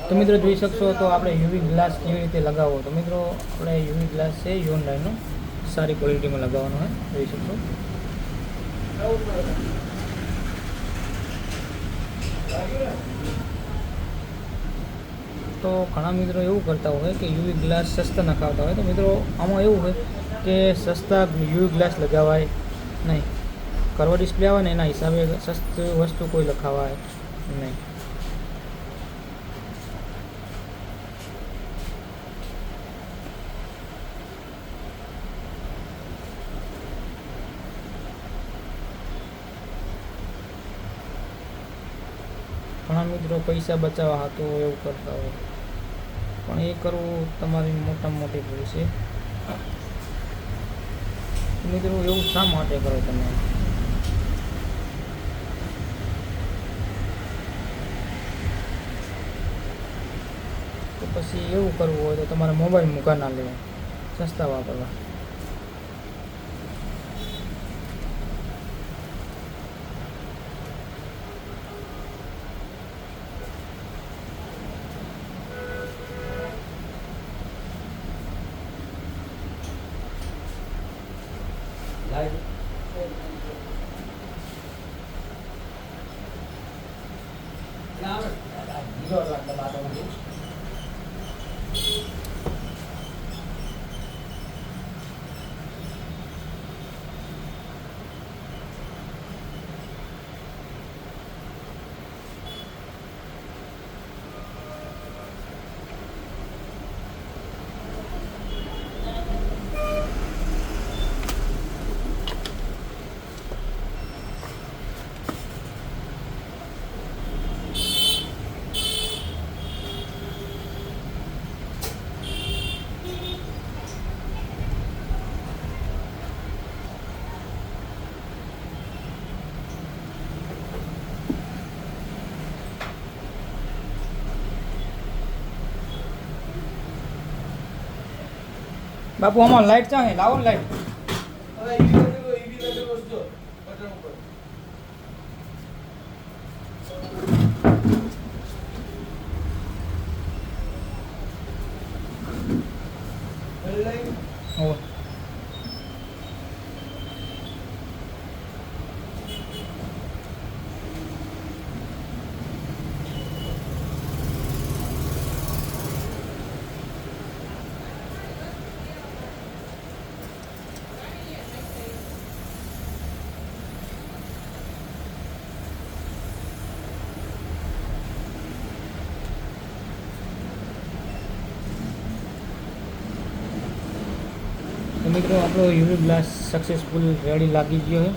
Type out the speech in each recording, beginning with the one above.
તો મિત્રો જોઈ શકશો તો આપણે યુવી ગ્લાસ કેવી રીતે લગાવવો. તો મિત્રો આપણે યુવી ગ્લાસ છે યોનડાઈનો સારી ક્વોલિટીમાં લગાવવાનો હોય, જોઈ શકશો. તો ઘણા મિત્રો એવું કરતા હોય કે યુવી ગ્લાસ સસ્તા નખાવતા હોય. તો મિત્રો આમાં એવું હોય કે સસ્તા યુવી ગ્લાસ લગાવાય નહીં. કર્વ ડિસ્પ્લે આવે ને એના હિસાબે સસ્તી વસ્તુ કોઈ લખાવાય નહીં. ઘણા મિત્રો પૈસા બચાવવા હતો એવું કરતા હોય, પણ એ કરવું તમારી મોટામાં મોટી ભૂલ છે. મિત્રો એવું શા માટે કરો તમે? તો પછી એવું કરવું હોય તો તમારે મોબાઈલ મૂકા ના લેવા, સસ્તા વાપરવા. બાપુ આમાં લાઈટ ચાહે લાવો ને લાઈટ. તો મિત્રો આપણો યુવી ગ્લાસ સક્સેસફુલ રેડી લાગી ગયો છે.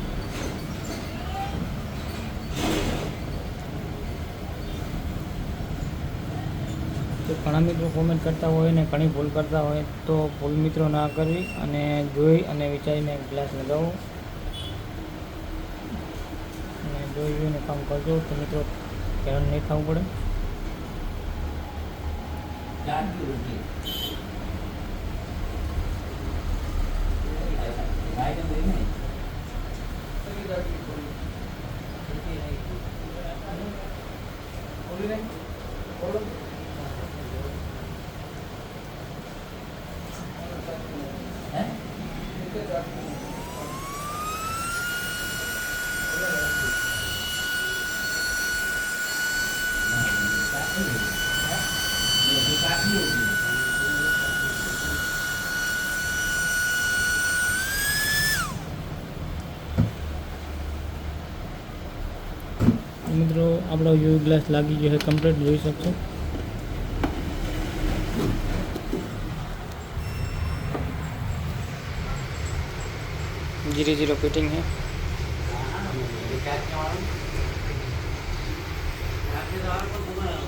તો ઘણા મિત્રો કોમેન્ટ કરતા હોય ને ઘણી ભૂલ કરતા હોય, તો ભૂલ મિત્રો ના કરવી અને જોઈ અને વિચારીને ગ્લાસ લગાવો અને જોઈને કામ કરજો. તો મિત્રો હેરાન નહીં થવું પડે. મિત્રો આપણો યુવી ગ્લાસ લાગી ગયો છે કમ્પ્લીટ, જોઈ શકશો. जीरो फिटिंग है.